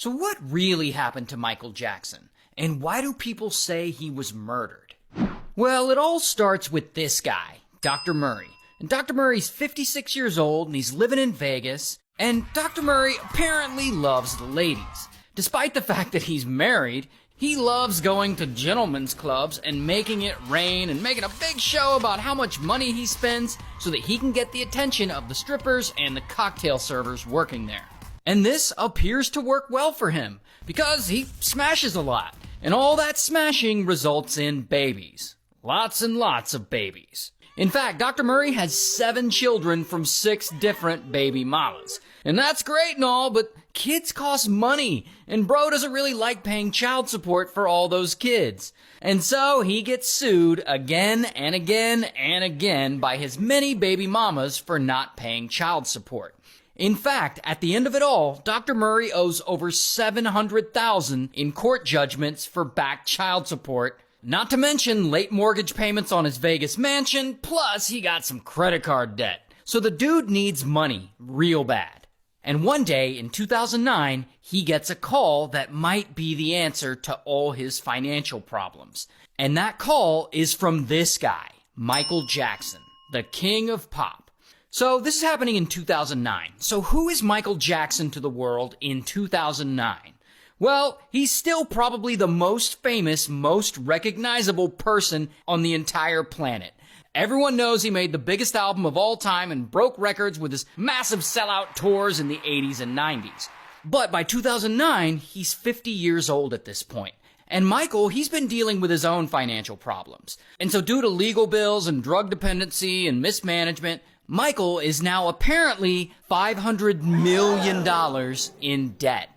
So what really happened to Michael Jackson? And why do people say he was murdered? Well, it all starts with this guy, Dr. Murray. And Dr. Murray's 56 years old and he's living in Vegas. And Dr. Murray apparently loves the ladies. Despite the fact that he's married, he loves going to gentlemen's clubs and making it rain and making a big show about how much money he spends so that he can get the attention of the strippers and the cocktail servers working there. And this appears to work well for him because he smashes a lot. And all that smashing results in babies. Lots and lots of babies. In fact, Dr. Murray has 7 children from 6 different baby mamas. And that's great and all, but kids cost money, and bro doesn't really like paying child support for all those kids. And so he gets sued again and again and again by his many baby mamas for not paying child support. In fact, at the end of it all, Dr. Murray owes over $700,000 in court judgments for back child support, not to mention late mortgage payments on his Vegas mansion, plus he got some credit card debt. So the dude needs money real bad. And one day in 2009, he gets a call that might be the answer to all his financial problems. And that call is from this guy, Michael Jackson, the king of pop. So this is happening in 2009. So who is Michael Jackson to the world in 2009? Well, he's still probably the most famous, most recognizable person on the entire planet. Everyone knows he made the biggest album of all time and broke records with his massive sellout tours in the 80s and 90s. But by 2009, he's 50 years old at this point. And Michael, he's been dealing with his own financial problems. And so due to legal bills and drug dependency and mismanagement, Michael is now apparently $500 million in debt.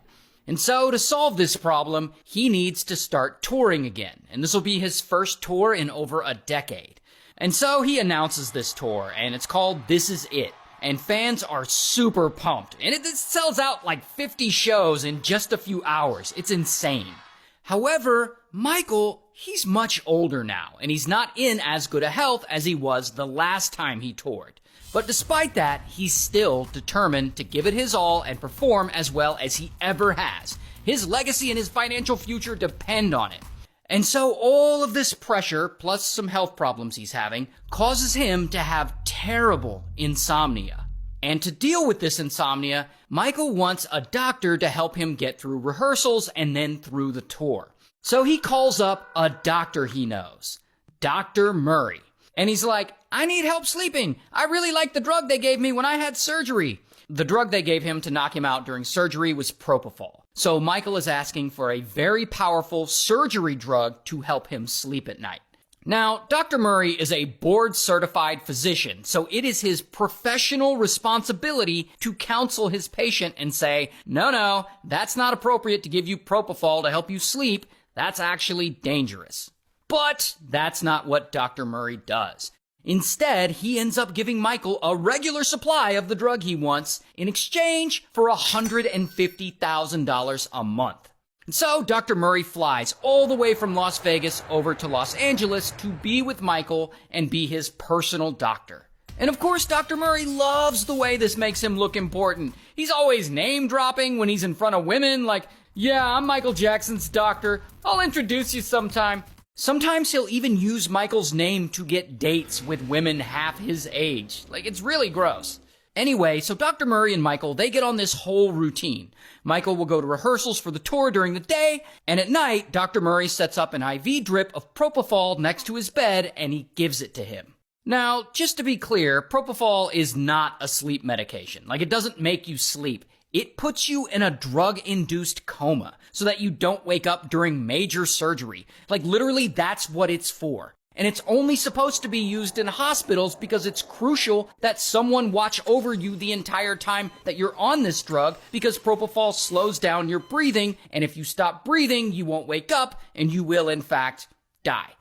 And so to solve this problem, he needs to start touring again. And this will be his first tour in over a decade. And so he announces this tour, and it's called This Is It. And fans are super pumped. And it sells out like 50 shows in just a few hours. It's insane. However, Michael, he's much older now, and he's not in as good a health as he was the last time he toured. But despite that, he's still determined to give it his all and perform as well as he ever has. His legacy and his financial future depend on it. And so all of this pressure, plus some health problems he's having, causes him to have terrible insomnia. And to deal with this insomnia, Michael wants a doctor to help him get through rehearsals and then through the tour. So he calls up a doctor he knows, Dr. Murray. And he's like, I need help sleeping. I really like the drug they gave me when I had surgery. The drug they gave him to knock him out during surgery was propofol. So Michael is asking for a very powerful surgery drug to help him sleep at night. Now, Dr. Murray is a board-certified physician, so it is his professional responsibility to counsel his patient and say, no, that's not appropriate to give you propofol to help you sleep. That's actually dangerous. But that's not what Dr. Murray does. Instead, he ends up giving Michael a regular supply of the drug he wants in exchange for $150,000 a month. And so Dr. Murray flies all the way from Las Vegas over to Los Angeles to be with Michael and be his personal doctor. And of course, Dr. Murray loves the way this makes him look important. He's always name-dropping when he's in front of women, like, yeah, I'm Michael Jackson's doctor. I'll introduce you sometime. Sometimes he'll even use Michael's name to get dates with women half his age. Like, it's really gross. Anyway, so Dr. Murray and Michael, they get on this whole routine. Michael will go to rehearsals for the tour during the day, and at night, Dr. Murray sets up an IV drip of propofol next to his bed, and he gives it to him. Now, just to be clear, propofol is not a sleep medication. Like, it doesn't make you sleep. It puts you in a drug-induced coma so that you don't wake up during major surgery. Like, literally, that's what it's for. And it's only supposed to be used in hospitals because it's crucial that someone watch over you the entire time that you're on this drug, because propofol slows down your breathing, and if you stop breathing, you won't wake up, and you will, in fact, die.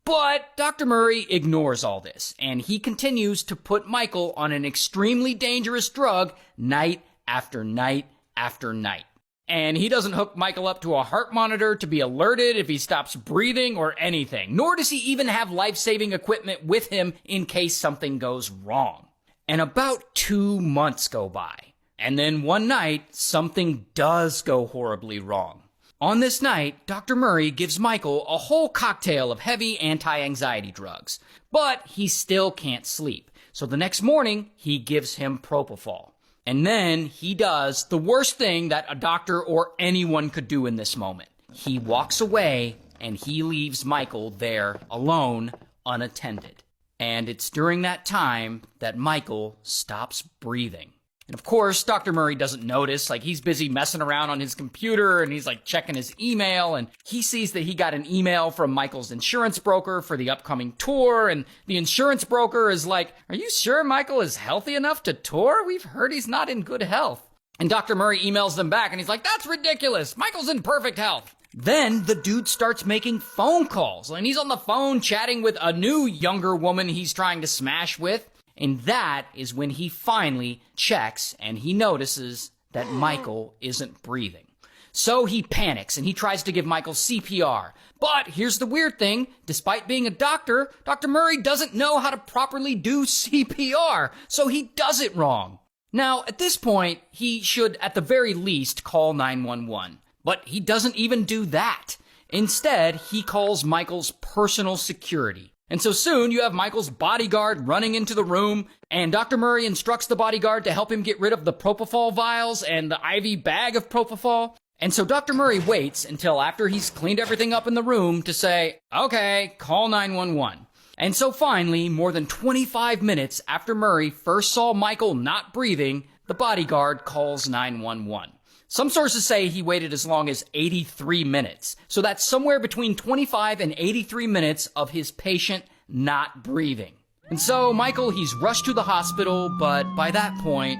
But Dr. Murray ignores all this, and he continues to put Michael on an extremely dangerous drug night after night after night. And he doesn't hook Michael up to a heart monitor to be alerted if he stops breathing or anything, nor does he even have life-saving equipment with him in case something goes wrong. And about 2 months go by. And then one night, something does go horribly wrong. On this night, Dr. Murray gives Michael a whole cocktail of heavy anti-anxiety drugs, but he still can't sleep. So the next morning, he gives him propofol. And then he does the worst thing that a doctor or anyone could do in this moment. He walks away and he leaves Michael there alone, unattended. And it's during that time that Michael stops breathing. And of course, Dr. Murray doesn't notice, he's busy messing around on his computer and he's checking his email, and he sees that he got an email from Michael's insurance broker for the upcoming tour, and the insurance broker is like, "Are you sure Michael is healthy enough to tour? We've heard he's not in good health." And Dr. Murray emails them back and he's like, "That's ridiculous. Michael's in perfect health." Then the dude starts making phone calls, and he's on the phone chatting with a new younger woman he's trying to smash with. And that is when he finally checks and he notices that Michael isn't breathing. So he panics and he tries to give Michael CPR. But here's the weird thing. Despite being a doctor, Dr. Murray doesn't know how to properly do CPR, so he does it wrong. Now, at this point, he should at the very least call 911. But he doesn't even do that. Instead, he calls Michael's personal security. And so soon you have Michael's bodyguard running into the room, and Dr. Murray instructs the bodyguard to help him get rid of the propofol vials and the IV bag of propofol. And so Dr. Murray waits until after he's cleaned everything up in the room to say, "Okay, call 911. And so finally, more than 25 minutes after Murray first saw Michael not breathing, the bodyguard calls 911. Some sources say he waited as long as 83 minutes. So that's somewhere between 25 and 83 minutes of his patient not breathing. And so Michael, he's rushed to the hospital, but by that point,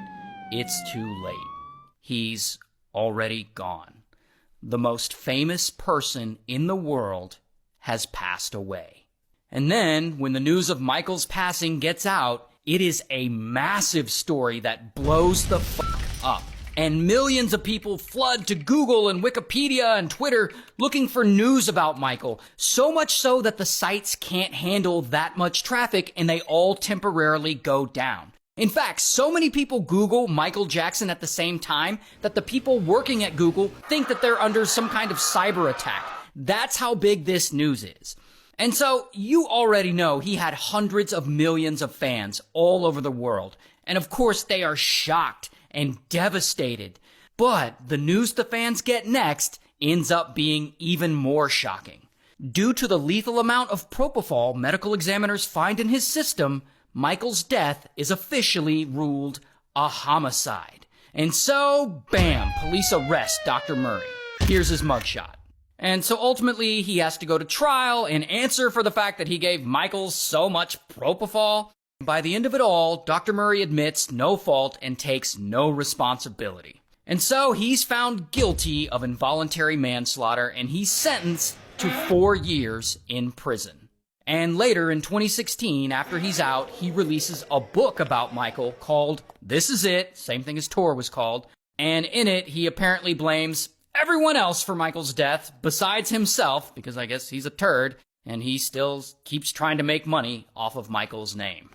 it's too late. He's already gone. The most famous person in the world has passed away. And then, when the news of Michael's passing gets out, it is a massive story that blows the fuck up. And millions of people flood to Google and Wikipedia and Twitter looking for news about Michael. So much so that the sites can't handle that much traffic and they all temporarily go down. In fact, so many people Google Michael Jackson at the same time that the people working at Google think that they're under some kind of cyber attack. That's how big this news is. And so you already know he had hundreds of millions of fans all over the world. And of course they are shocked and devastated. But the news the fans get next ends up being even more shocking. Due to the lethal amount of propofol medical examiners find in his system, Michael's death is officially ruled a homicide. And so, bam, police arrest Dr. Murray. Here's his mugshot. And so ultimately, he has to go to trial and answer for the fact that he gave Michael so much propofol. By the end of it all, Dr. Murray admits no fault and takes no responsibility. And so he's found guilty of involuntary manslaughter and he's sentenced to 4 years in prison. And later in 2016, after he's out, he releases a book about Michael called This Is It, same thing as Tour was called. And in it, he apparently blames everyone else for Michael's death besides himself, because I guess he's a turd, and he still keeps trying to make money off of Michael's name.